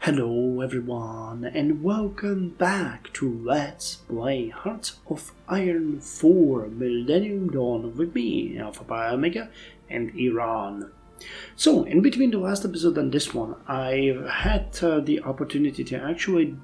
Hello everyone and welcome back to Let's Play Hearts of Iron 4 Millennium Dawn with me, Alpha Pi Omega and Iran. So, in between the last episode and this one, I had the opportunity to actually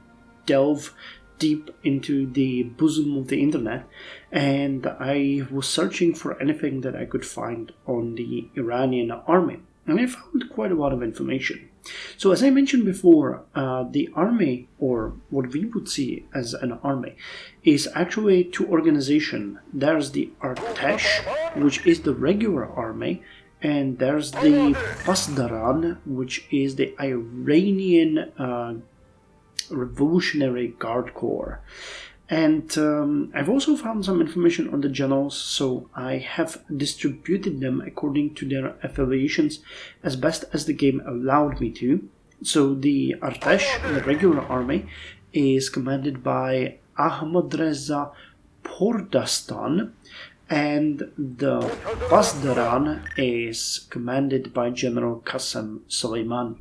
delve deep into the bosom of the internet, and I was searching for anything that I could find on the Iranian army, and I found quite a lot of information. So as I mentioned before, the army, or what we would see as an army, is actually two organizations. There's the Artesh, which is the regular army, and there's the Pasdaran, which is the Iranian Revolutionary Guard Corps. And I've also found some information on the generals, so I have distributed them according to their affiliations as best as the game allowed me to. So the Artesh, the regular army, is commanded by Ahmad Reza Pordastan, and the Pasdaran is commanded by General Qasem Soleimani.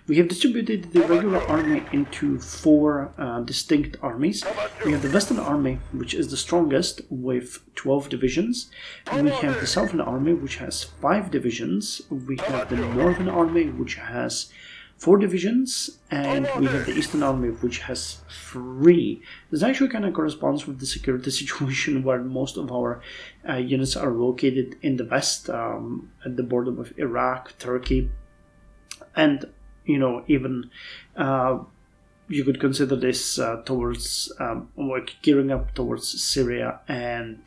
We have distributed the regular army into four distinct armies. We have the Western Army, which is the strongest, with 12 divisions. We have the Southern Army, which has 5 divisions. We have the Northern Army, which has 4 divisions. And we have the Eastern Army, which has 3. This actually kind of corresponds with the security situation where most of our units are located in the west, at the border with Iraq, Turkey, and even you could consider this towards like gearing up towards Syria and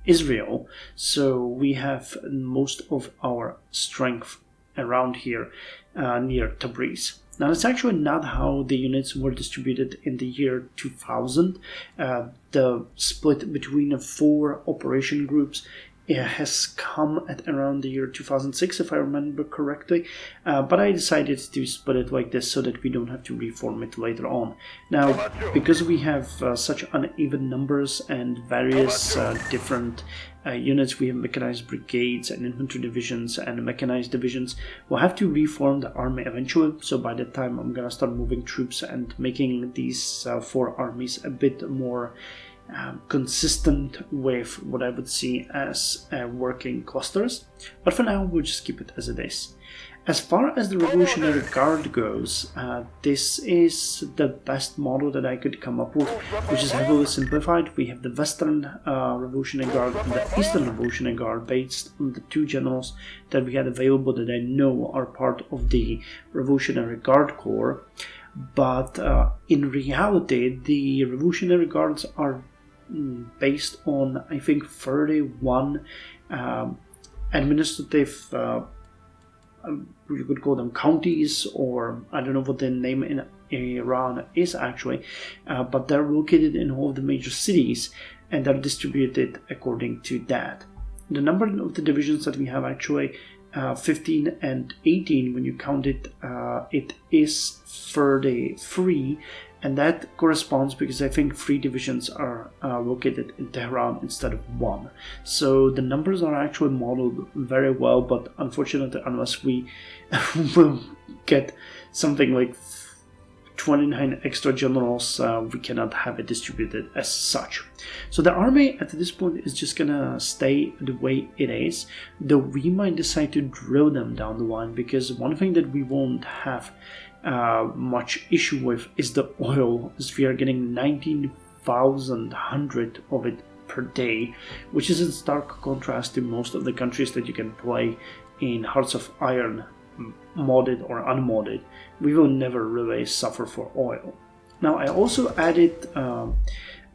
Israel. So we have most of our strength around here near Tabriz. Now, that's actually not how the units were distributed in the year 2000. The split between the 4 operation groups has come at around the year 2006, if I remember correctly, but I decided to split it like this so that we don't have to reform it later on. Now, because we have such uneven numbers and various different units, we have mechanized brigades and infantry divisions and mechanized divisions, we'll have to reform the army eventually. So by that time I'm gonna start moving troops and making these 4 armies a bit more consistent with what I would see as working clusters, but for now we'll just keep it as it is. As far as the Revolutionary Guard goes, this is the best model that I could come up with, which is heavily simplified. We have the Western Revolutionary Guard and the Eastern Revolutionary Guard based on the 2 generals that we had available that I know are part of the Revolutionary Guard Corps, but in reality the Revolutionary Guards are based on, I think, 31 administrative, you could call them counties, or I don't know what the name in Iran is actually, but they're located in all of the major cities and they're distributed according to that. The number of the divisions that we have actually 15 and 18, when you count it, it is 33, and that corresponds because I think 3 divisions are located in Tehran instead of 1. So the numbers are actually modeled very well, but unfortunately, unless we will get something like 29 extra generals, we cannot have it distributed as such. So the army at this point is just gonna stay the way it is, though we might decide to drill them down the line, because one thing that we won't have much issue with is the oil, as we are getting 19,100 of it per day, which is in stark contrast to most of the countries that you can play in Hearts of Iron, modded or unmodded. We will never really suffer for oil. Now, I also added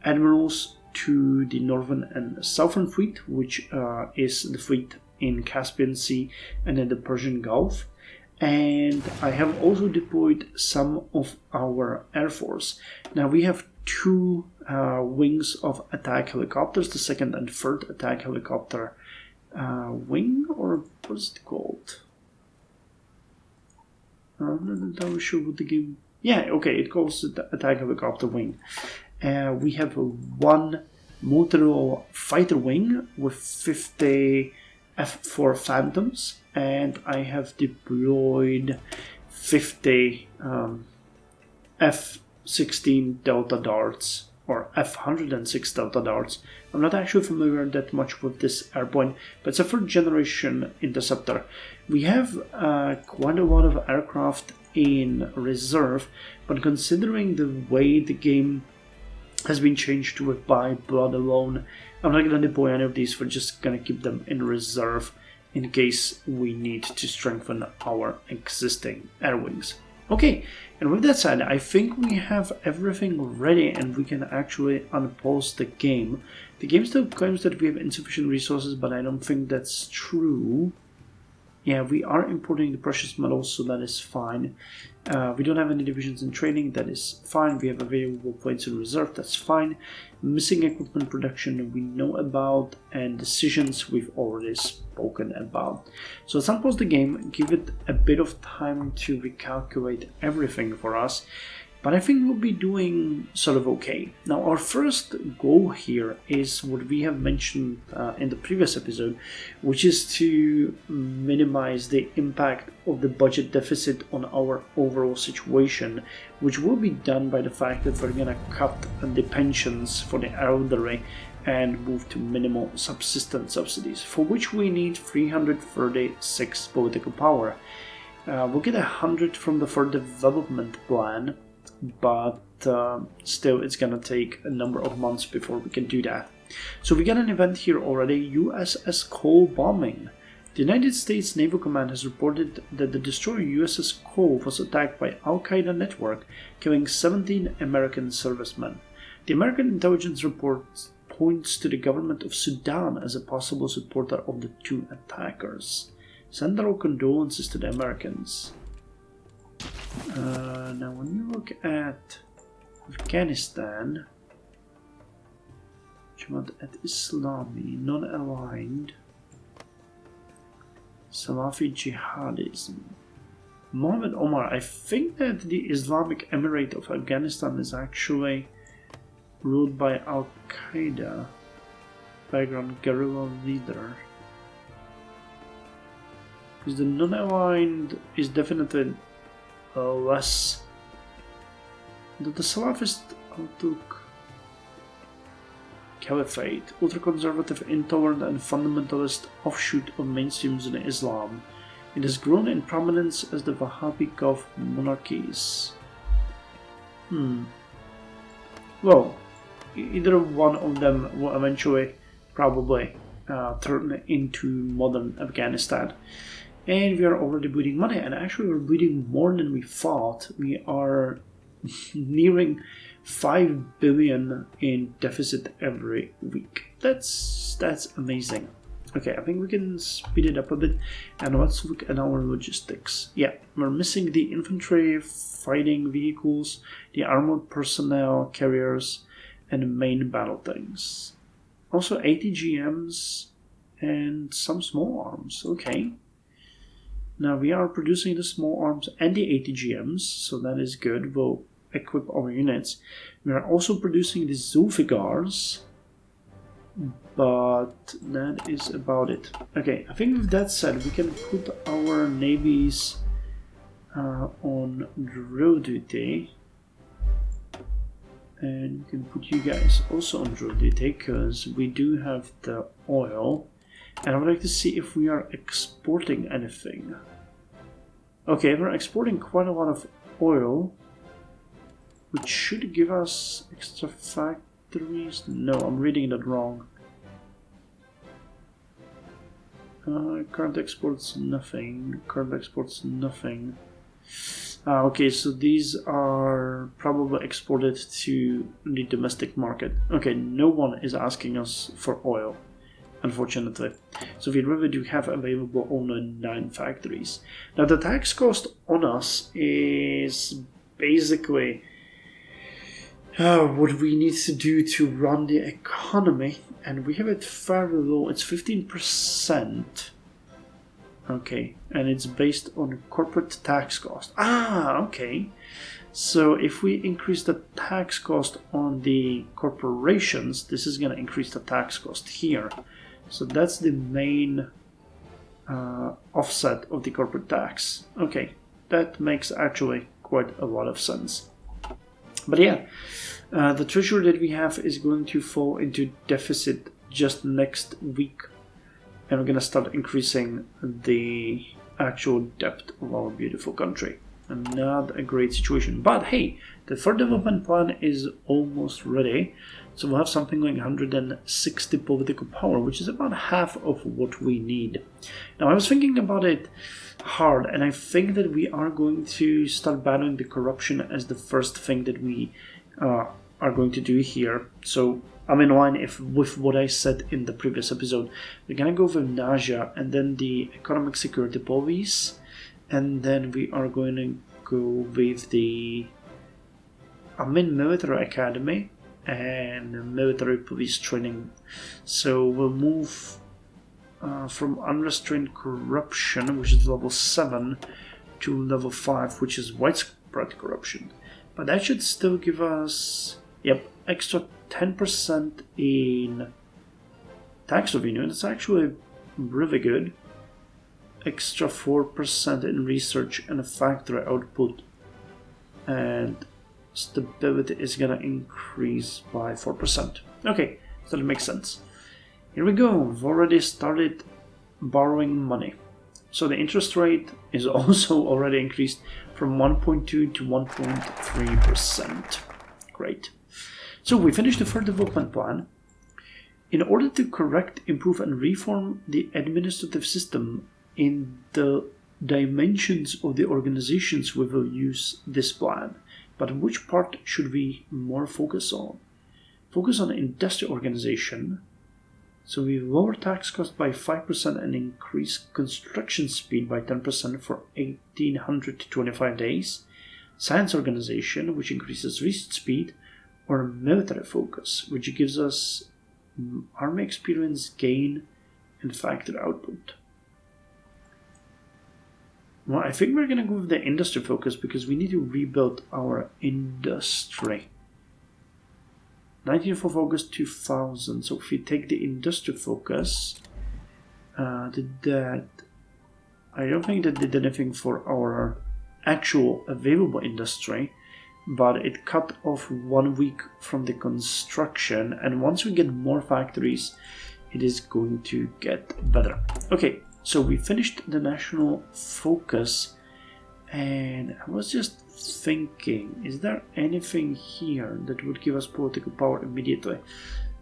admirals to the Northern and Southern Fleet, which is the fleet in Caspian Sea and in the Persian Gulf. And I have also deployed some of our Air Force. Now, we have 2 wings of attack helicopters, the 2nd and 3rd attack helicopter wing, or what is it called? I'm not entirely sure what the game... Yeah, okay, it calls it the attack helicopter wing. We have 1 multi-role fighter wing with 50 F4 Phantoms, and I have deployed 50 F-16 Delta Darts or F-106 Delta Darts. I'm not actually familiar that much with this airplane, but it's a third generation interceptor. We have quite a lot of aircraft in reserve, but considering the way the game has been changed to it by blood alone, I'm not going to deploy any of these. We're just going to keep them in reserve in case we need to strengthen our existing air wings. Okay, and with that said, I think we have everything ready and we can actually unpause the game. The game still claims that we have insufficient resources, but I don't think that's true. Yeah, we are importing the precious metals, so that is fine. We don't have any divisions in training, that is fine. We have available planes in reserve, that's fine. Missing equipment production we know about, and decisions we've already spoken about. So let's unpause the game, give it a bit of time to recalculate everything for us. But I think we'll be doing sort of okay. Now, our first goal here is what we have mentioned in the previous episode, which is to minimize the impact of the budget deficit on our overall situation, which will be done by the fact that we're going to cut the pensions for the elderly and move to minimal subsistence subsidies, for which we need 336 political power. We'll get 100 from the Further Development Plan, but still it's gonna take a number of months before we can do that. So we got an event here already, USS Cole bombing. The United States Naval Command has reported that the destroyer USS Cole was attacked by Al-Qaeda network, killing 17 American servicemen. The American intelligence report points to the government of Sudan as a possible supporter of the two attackers. Send our condolences to the Americans. Now when you look at Afghanistan, Jamaat at Islami, non-aligned, Salafi jihadism. Mohammed Omar, I think that the Islamic Emirate of Afghanistan is actually ruled by Al-Qaeda, background guerrilla leader. Because the non-aligned is definitely less. The Salafist outlook, caliphate, ultra-conservative, intolerant and fundamentalist offshoot of mainstream Sunni Islam. It has grown in prominence as the Wahhabi Gulf monarchies. Well, either one of them will eventually probably turn into modern Afghanistan. And we are already bleeding money, and actually we're bleeding more than we thought. We are nearing 5 billion in deficit every week. That's amazing. Okay, I think we can speed it up a bit, and let's look at our logistics. Yeah, we're missing the infantry fighting vehicles, the armored personnel carriers, and main battle tanks. Also ATGMs and some small arms. Okay. Now we are producing the small arms and the ATGMs, so that is good. We'll equip our units. We are also producing the Zulfigars, but that is about it. Okay, I think with that said, we can put our navies on drill duty. And we can put you guys also on drill duty, because we do have the oil. And I would like to see if we are exporting anything. Okay, we're exporting quite a lot of oil, which should give us extra factories. No, I'm reading that wrong. Current exports, nothing. Current exports, nothing. Okay, so these are probably exported to the domestic market. Okay, no one is asking us for oil, unfortunately. So we really do have available only 9 factories. Now the tax cost on us is basically what we need to do to run the economy, and we have it fairly low. It's 15%. Okay, and it's based on corporate tax cost. Okay. So if we increase the tax cost on the corporations, this is going to increase the tax cost here. So that's the main offset of the corporate tax. Okay, that makes actually quite a lot of sense. But yeah, the treasury that we have is going to fall into deficit just next week, and we're going to start increasing the actual debt of our beautiful country. And not a great situation. But hey, the third development plan is almost ready. So we'll have something like 160 political power, which is about half of what we need. Now, I was thinking about it hard, and I think that we are going to start battling the corruption as the first thing that we are going to do here. So I'm in line with what I said in the previous episode. We're going to go with NAJA and then the Economic Security Police. And then we are going to go with the Military Academy and Military Police Training. So we'll move from Unrestrained Corruption, which is level 7, to level 5, which is Widespread Corruption. But that should still give us, extra 10% in tax revenue. That's actually really good. Extra 4% in research and factory output, and stability is gonna increase by 4%. Okay, so that makes sense. Here we go. We've already started borrowing money. So the interest rate is also already increased from 1.2 to 1.3%. Great. So we finished the third development plan. In order to correct, improve, and reform the administrative system in the dimensions of the organizations, we will use this plan. But which part should we more focus on? Focus on industrial organization. So we lower tax cost by 5% and increase construction speed by 10% for 1800 to 25 days. Science organization, which increases research speed, or military focus, which gives us army experience gain and factory output. Well, I think we're going to go with the industry focus because we need to rebuild our industry. 1904 focus 2000. So if we take the industry focus, I don't think that did anything for our actual available industry, but it cut off 1 week from the construction. And once we get more factories, it is going to get better. Okay. So we finished the national focus, and I was just thinking, is there anything here that would give us political power immediately?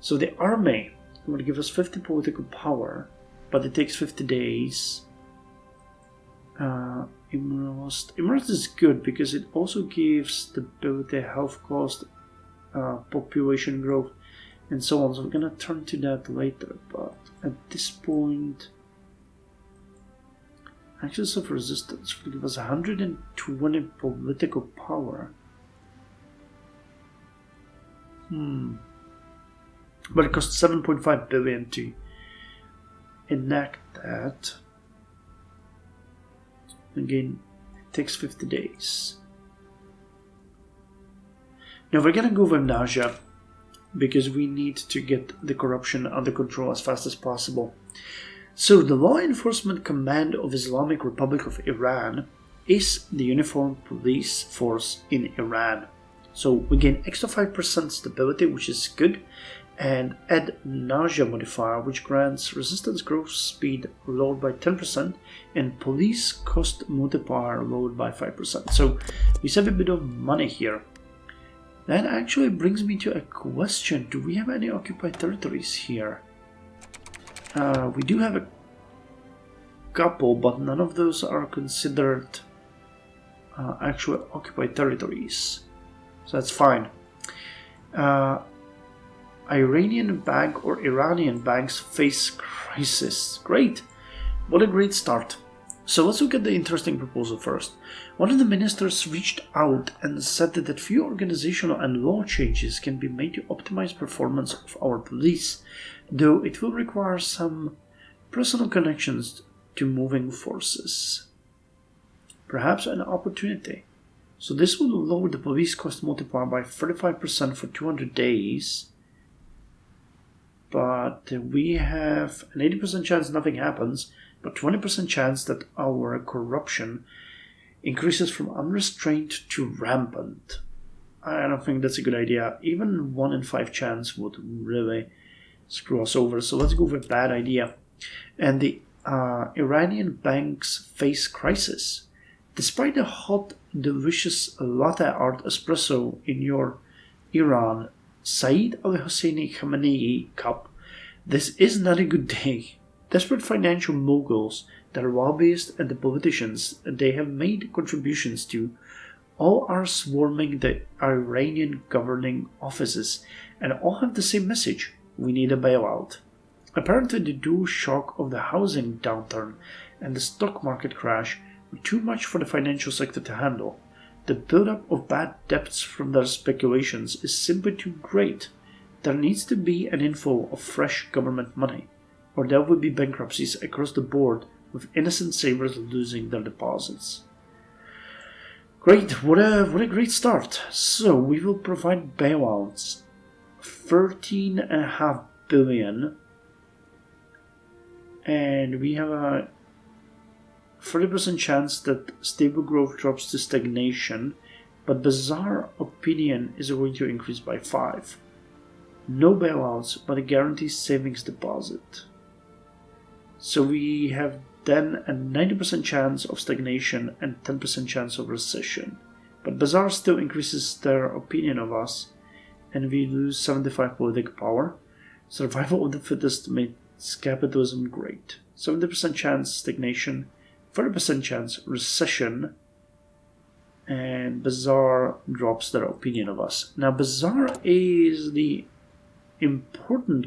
So the army would give us 50 political power, but it takes 50 days. Immerse is good because it also gives stability, health cost, population growth, and so on. So we're going to turn to that later, but at this point, Axis of resistance will give us 120 political power. But it costs 7.5 billion to enact that. Again, it takes 50 days. Now we're gonna go with NAJA because we need to get the corruption under control as fast as possible. So the Law Enforcement Command of Islamic Republic of Iran is the uniformed police force in Iran. So we gain extra 5% stability, which is good, and add NAJA modifier, which grants resistance growth speed lowered by 10% and police cost multiplier lowered by 5%. So we save a bit of money here. That actually brings me to a question. Do we have any occupied territories here? We do have a couple, but none of those are considered actual occupied territories. So that's fine. Iranian bank or Iranian banks face crisis. Great. What a great start. So let's look at the interesting proposal first. One of the ministers reached out and said that few organizational and law changes can be made to optimize performance of our police, though it will require some personal connections to moving forces. Perhaps an opportunity. So this will lower the police cost multiplier by 35% for 200 days. But we have an 80% chance nothing happens, but 20% chance that our corruption increases from unrestrained to rampant. I don't think that's a good idea. Even 1 in 5 chance would really screw us over. So let's go with bad idea. And the Iranian banks face crisis. Despite the hot, delicious latte art espresso in your Iran Saeed al-Husseini Khamenei cup, this is not a good day. Desperate financial moguls, the lobbyists and the politicians they have made contributions to, all are swarming the Iranian governing offices and all have the same message: we need a bailout. Apparently the dual shock of the housing downturn and the stock market crash were too much for the financial sector to handle. The buildup of bad debts from their speculations is simply too great. There needs to be an inflow of fresh government money, or there will be bankruptcies across the board with innocent savers losing their deposits. Great, what a great start. So we will provide bailouts, 13.5 billion, and we have a 30% chance that stable growth drops to stagnation, but bizarre opinion is going to increase by 5. No bailouts, but a guaranteed savings deposit. So we have then a 90% chance of stagnation and 10% chance of recession. But Bazaar still increases their opinion of us, and we lose 75 political power. Survival of the fittest makes capitalism great. 70% chance stagnation, 30% chance recession, and Bazaar drops their opinion of us. Now Bazaar is the important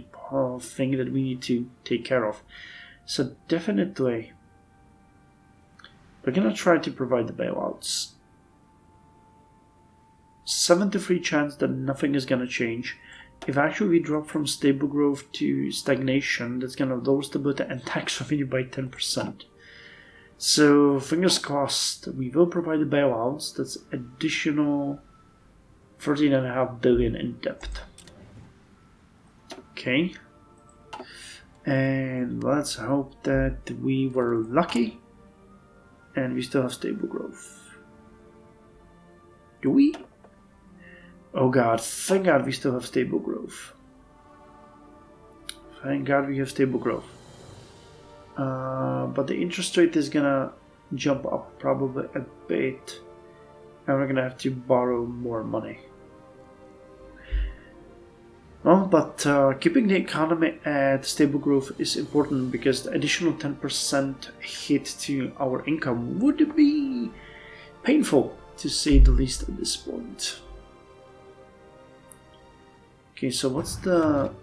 thing that we need to take care of. So definitely, we're going to try to provide the bailouts. 73 chance that nothing is going to change. If actually we drop from stable growth to stagnation, that's going to lower stability and tax revenue by 10%. So fingers crossed, we will provide the bailouts. That's additional 13.5 billion in debt. Okay. And let's hope that we were lucky and we still have stable growth. Do we? Oh god, thank god we still have stable growth. Thank god we have stable growth. But the interest rate is gonna jump up probably a bit, and we're gonna have to borrow more money. Well, but keeping the economy at stable growth is important because the additional 10% hit to our income would be painful, to say the least, at this point. Okay, so what's the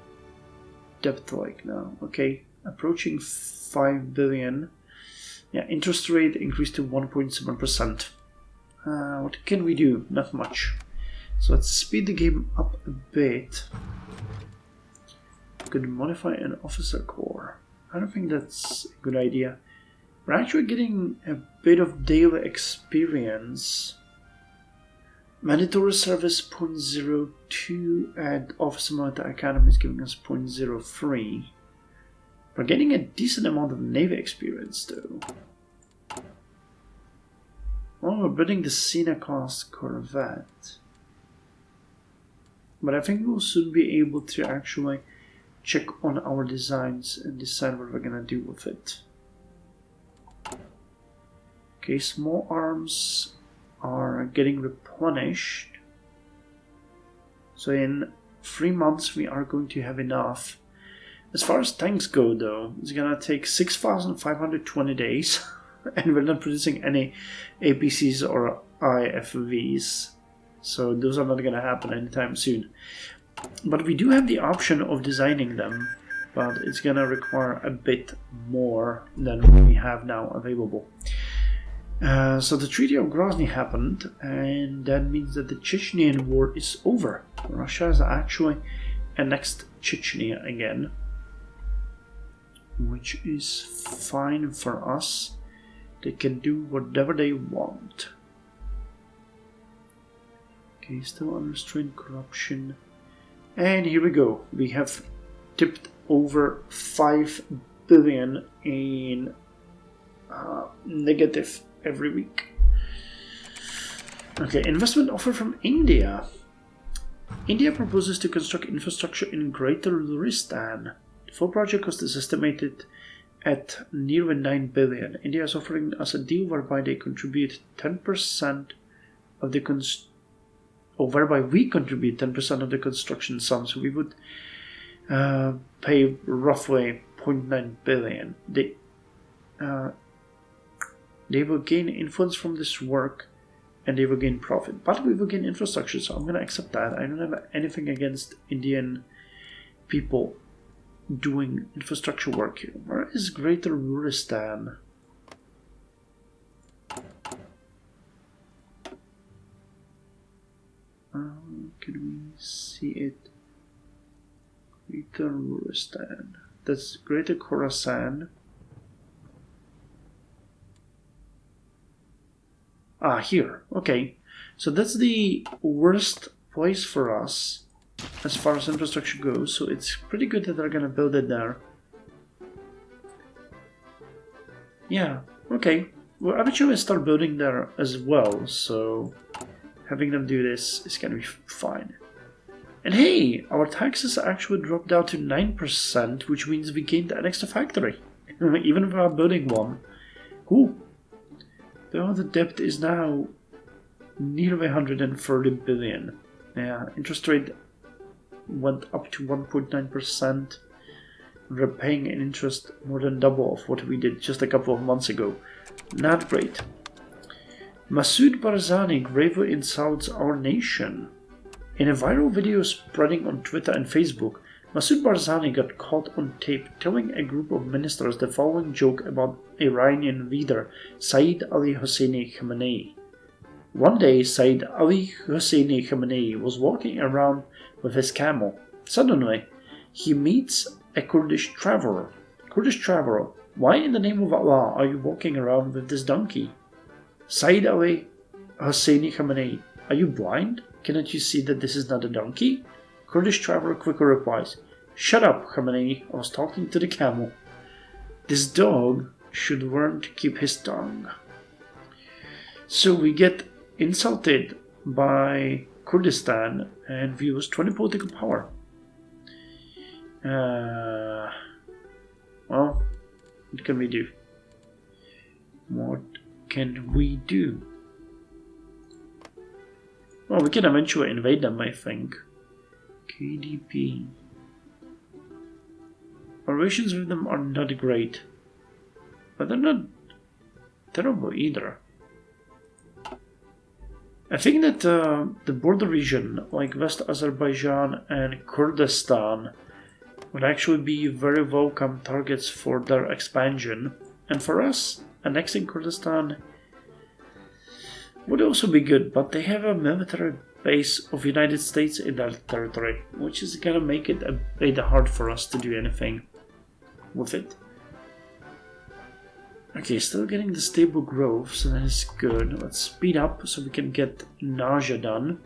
debt like now? Okay, approaching 5 billion. Yeah, interest rate increased to 1.7%. What can we do? Not much. So let's speed the game up a bit. Could modify an officer corps. I don't think that's a good idea. We're actually getting a bit of daily experience. Mandatory service 0.02 and Officer Military Academy is giving us 0.03. We're getting a decent amount of Navy experience though. Well, we're building the Sina class corvette. But I think we'll soon be able to actually check on our designs and decide what we're gonna do with it. Okay, small arms are getting replenished. So in 3 months we are going to have enough. As far as tanks go though, it's gonna take 6,520 days and we're not producing any APCs or IFVs. So those are not gonna happen anytime soon. But we do have the option of designing them, but it's gonna require a bit more than what we have now available. So the Treaty of Grozny happened, and that means that the Chechenian war is over. Russia is actually annexed Chechnya again, which is fine for us. They can do whatever they want. Okay, still unrestrained corruption. And here we go. We have tipped over 5 billion in negative every week. Okay, investment offer from India. India proposes to construct infrastructure in Greater Luristan. The full project cost is estimated at nearly 9 billion. India is offering us a deal whereby they contribute 10% of the whereby we contribute 10% of the construction sum. So we would pay roughly 0.9 billion. They will gain influence from this work and they will gain profit. But we will gain infrastructure, so I'm going to accept that. I don't have anything against Indian people doing infrastructure work here. Where is Greater Luristan? Can we see it? Greater Luristan. That's Greater Khorasan. Ah, here. Okay. So that's the worst place for us as far as infrastructure goes. So it's pretty good that they're going to build it there. Yeah. Okay. Well, eventually start building there as well. So having them do this is going to be fine. And hey, our taxes actually dropped down to 9%, which means we gained an extra factory, even without building one. Cool. The debt is now nearly 130 billion. Yeah, interest rate went up to 1.9%. We're paying an interest more than double of what we did just a couple of months ago. Not great. Masood Barzani gravely insults our nation. In a viral video spreading on Twitter and Facebook, Masood Barzani got caught on tape telling a group of ministers the following joke about Iranian leader Sayyid Ali Hosseini Khamenei. One day, Sayyid Ali Hosseini Khamenei was walking around with his camel. Suddenly, he meets a Kurdish traveler. Why in the name of Allah are you walking around with this donkey? Sayyid Ali Hosseini Khamenei, are you blind? Cannot you see that this is not a donkey? Kurdish traveler quickly replies, Shut up, Khamenei, I was talking to the camel. This dog should learn to keep his tongue. So we get insulted by Kurdistan and we lose 20 political power. Well, what can we do? What can we do? Well, we can eventually invade them, I think. KDP. Our relations with them are not great. But they're not terrible either. I think that the border region, like West Azerbaijan and Kurdistan, would actually be very welcome targets for their expansion. And for us, annexing Kurdistan would also be good, but they have a military base of United States in their territory, which is gonna make it a bit hard for us to do anything with it. Okay, still getting the stable growth, so that is good. Let's speed up so we can get Nausea done.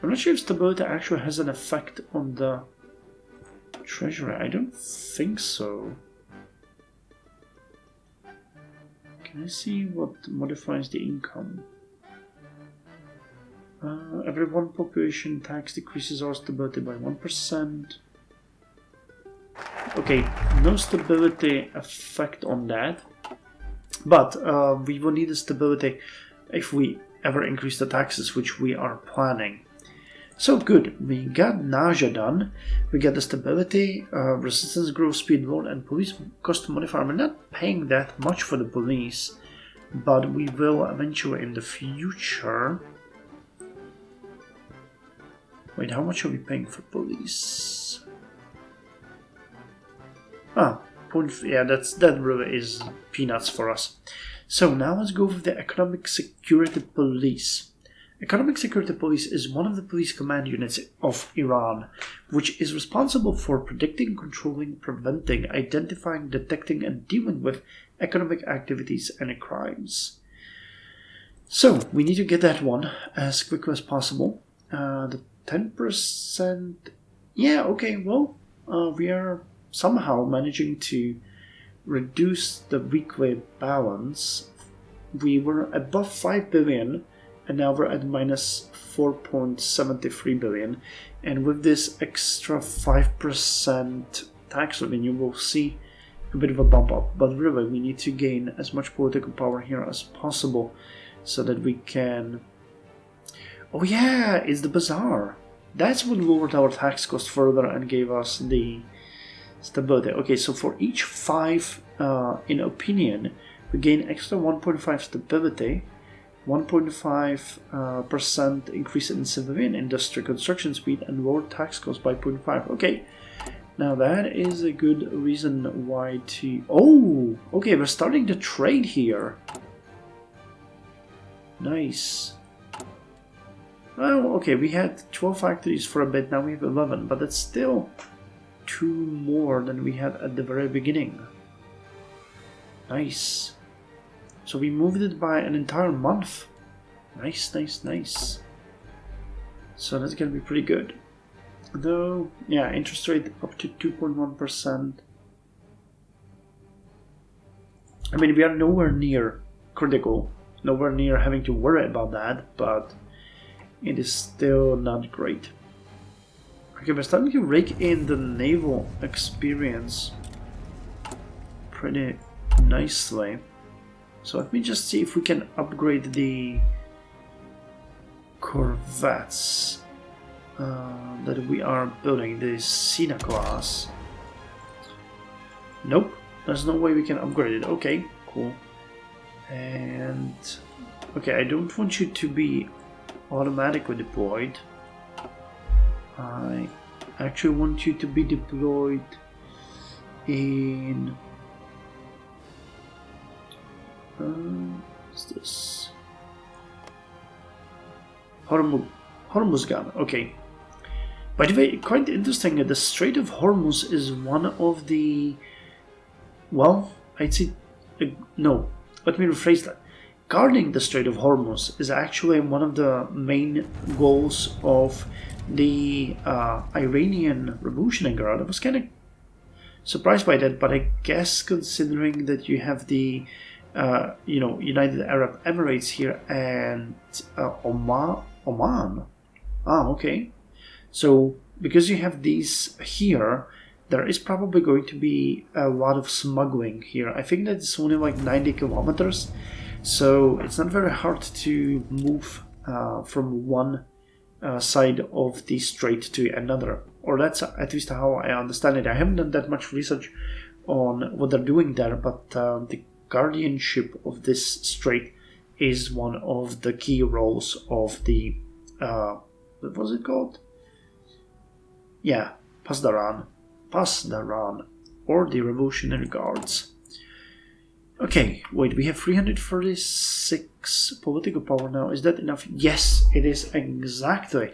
I'm not sure if stability actually has an effect on the treasury. I don't think so. Can I see what modifies the income? Every one population tax decreases our stability by 1%. Okay, no stability effect on that. But we will need the stability if we ever increase the taxes, which we are planning. So good, we got Nausea done, we get the stability, resistance growth, speed load, and police cost modifier. We're not paying that much for the police, but we will eventually in the future. Wait, how much are we paying for police? Yeah, that really is peanuts for us. So now let's go with the Economic Security Police. Economic Security Police is one of the police command units of Iran, which is responsible for predicting, controlling, preventing, identifying, detecting, and dealing with economic activities and crimes. So we need to get that one as quickly as possible. The 10%, yeah, okay, well, we are somehow managing to reduce the weekly balance. We were above 5 billion and now we're at minus 4.73 billion. And with this extra 5% tax revenue, we'll see a bit of a bump up. But really, we need to gain as much political power here as possible so that we can... Oh yeah, it's the bazaar. That's what lowered our tax cost further and gave us the stability. Okay, so for each 5 in opinion, we gain extra 1.5 stability, 1.5% increase in civilian industry construction speed, and lower tax cost by 0.5. Okay, now that is a good reason why to... Oh, okay, we're starting to trade here. Nice. Well, okay, we had 12 factories for a bit, now we have 11, but that's still 2 more than we had at the very beginning. Nice. So we moved it by an entire month. Nice, nice, nice. So that's gonna be pretty good. Though, yeah, interest rate up to 2.1%. I mean, we are nowhere near critical, nowhere near having to worry about that, but it is still not great. Okay, we're starting to rake in the naval experience pretty nicely. So let me just see if we can upgrade the corvettes that we are building, the Sina class. Nope, there's no way we can upgrade it. Okay, cool. And okay, I don't want you to be automatically deployed. I actually want you to be deployed in what's this? Hormuzgan. Okay. By the way, quite interesting. The Strait of Hormuz is one of the... Well, I'd say... no, let me rephrase that. Guarding the Strait of Hormuz is actually one of the main goals of the Iranian Revolutionary Guard. I was kind of surprised by that, but I guess considering that you have the United Arab Emirates here and Oman. Ah, okay. So because you have these here, there is probably going to be a lot of smuggling here. I think that it's only like 90 kilometers, so it's not very hard to move from one side of the strait to another. Or that's at least how I understand it. I haven't done that much research on what they're doing there, but the guardianship of this strait is one of the key roles of the what was it called? Yeah, Pasdaran, or the Revolutionary Guards. Okay, wait, we have 336 political power now. Is that enough? Yes, it is exactly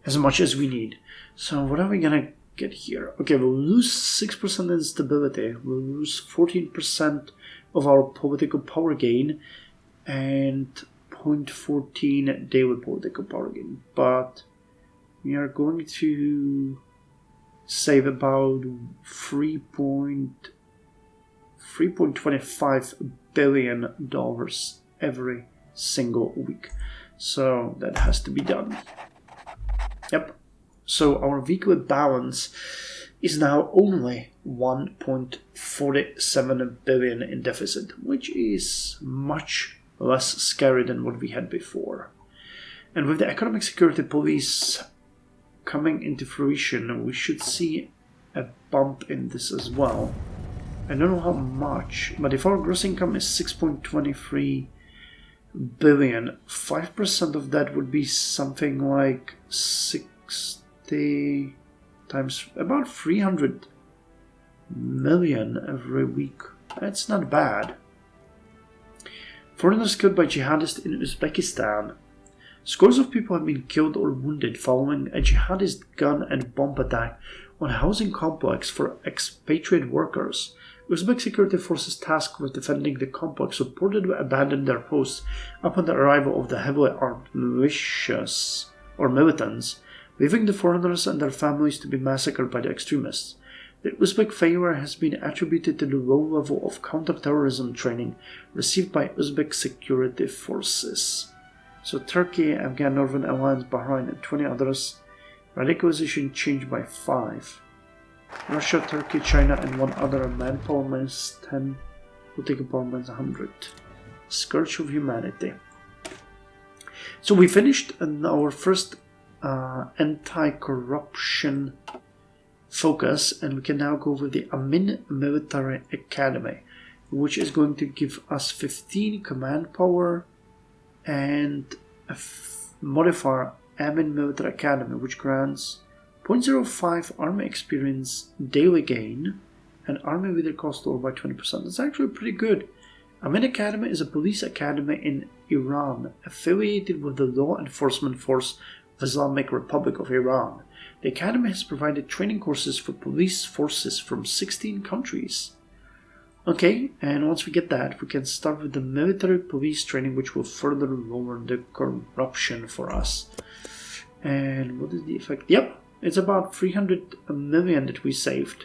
as much as we need. So what are we gonna get here? Okay, we'll lose 6% in stability. We'll lose 14% of our political power gain and 0.14 daily political power gain. But we are going to save about $3.25 billion every single week. So that has to be done. Yep. So our weekly balance is now only 1.47 billion in deficit, which is much less scary than what we had before. And with the economic security police coming into fruition, we should see a bump in this as well. I don't know how much, but if our gross income is 6.23 billion, 5% of that would be something like 60 times about 300 million every week. That's not bad. Foreigners killed by jihadists in Uzbekistan. Scores of people have been killed or wounded following a jihadist gun and bomb attack on a housing complex for expatriate workers. Uzbek security forces tasked with defending the complex reportedly abandoned their posts upon the arrival of the heavily armed militias or militants, leaving the foreigners and their families to be massacred by the extremists. The Uzbek failure has been attributed to the low level of counter-terrorism training received by Uzbek security forces. So Turkey, Afghan, Northern Alliance, Bahrain, and 20 others. Radicalization changed by 5. Russia, Turkey, China, and 1 other. Manpower minus 10. Political power minus 100. Scourge of humanity. So we finished our first anti-corruption focus, and we can now go over the Amin Military Academy, which is going to give us 15 command power and a modifier Amin Military Academy, which grants 0.05 army experience daily gain and army leader cost lower by 20%. That's actually pretty good. Amin Academy is a police academy in Iran affiliated with the law enforcement force of Islamic Republic of Iran. The academy has provided training courses for police forces from 16 countries. Okay, and once we get that, we can start with the military police training, which will further lower the corruption for us. And what is the effect? Yep, it's about 300 million that we saved.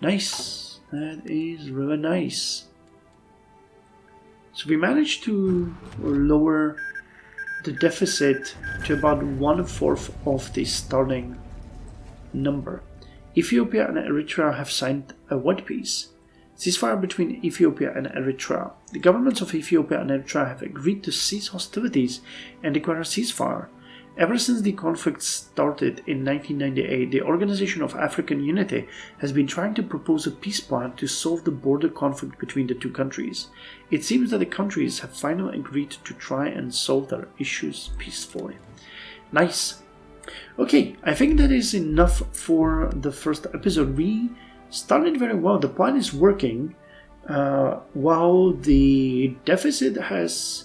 Nice. That is really nice. So we managed to lower the deficit to about 1/4 of the starting number. Ethiopia and Eritrea have signed a white peace ceasefire between Ethiopia and Eritrea. The governments of Ethiopia and Eritrea have agreed to cease hostilities and declare a ceasefire. Ever since the conflict started in 1998, the Organization of African Unity has been trying to propose a peace plan to solve the border conflict between the two countries. It seems that the countries have finally agreed to try and solve their issues peacefully. Nice. Okay, I think that is enough for the first episode. We started very well. The plan is working. While the deficit has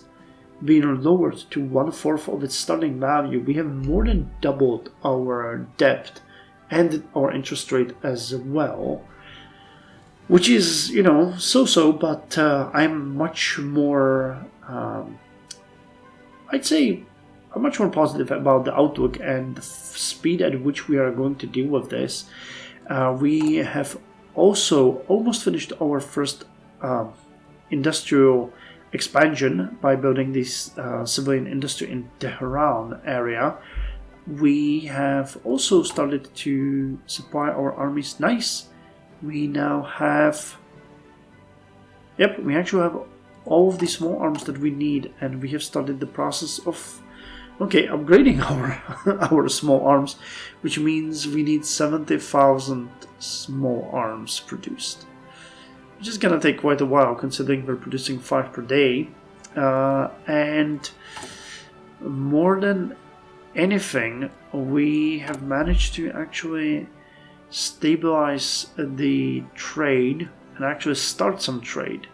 been lowered to 1/4 of its starting value, we have more than doubled our debt and our interest rate as well, which is, so-so, but I'm much more, I'd say, I'm much more positive about the outlook and the speed at which we are going to deal with this. We have also almost finished our first industrial expansion by building this civilian industry in Tehran area. We have also started to supply our armies. Nice. We now have, we actually have all of the small arms that we need, and we have started the process of upgrading our small arms, which means we need 70,000 small arms produced, which is going to take quite a while considering we're producing 5 per day. And more than anything, we have managed to actually stabilize the trade and actually start some trade.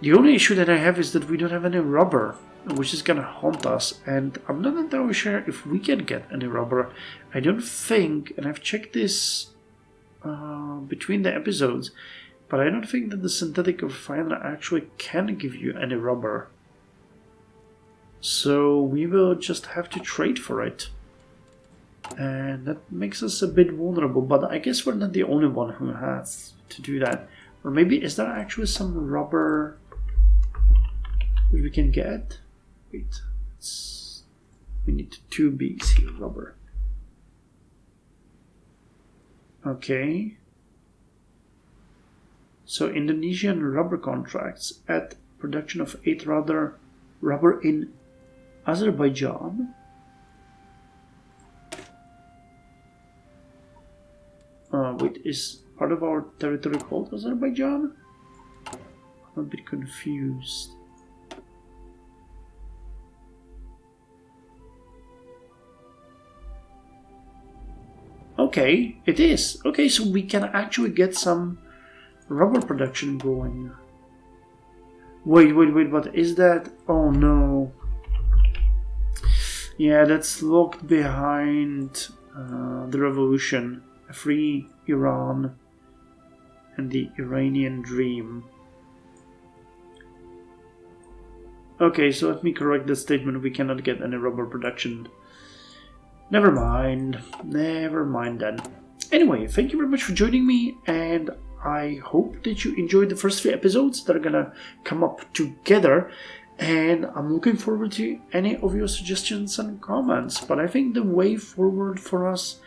The only issue that I have is that we don't have any rubber, which is going to haunt us, and I'm not entirely sure if we can get any rubber. I don't think, and I've checked this between the episodes, but I don't think that the synthetic refiner actually can give you any rubber. So we will just have to trade for it. And that makes us a bit vulnerable, but I guess we're not the only one who has to do that. Or maybe is there actually some rubber that we can get? Wait, we need 2 B's here, rubber. Okay. So Indonesian rubber contracts at production of 8 rubber in Azerbaijan. Wait, is part of our territory called Azerbaijan? I'm a bit confused. Okay, it is. Okay, so we can actually get some rubber production going. Wait, what is that? Oh no. Yeah, that's locked behind the revolution. A free Iran and the Iranian dream. Okay, so let me correct the statement. We cannot get any rubber production. Never mind then. Anyway, thank you very much for joining me, and I hope that you enjoyed the first 3 episodes that are gonna come up together. And I'm looking forward to any of your suggestions and comments. But I think the way forward for us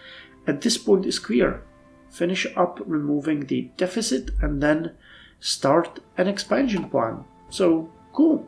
at this point is clear. Finish up removing the deficit and then start an expansion plan. So, cool.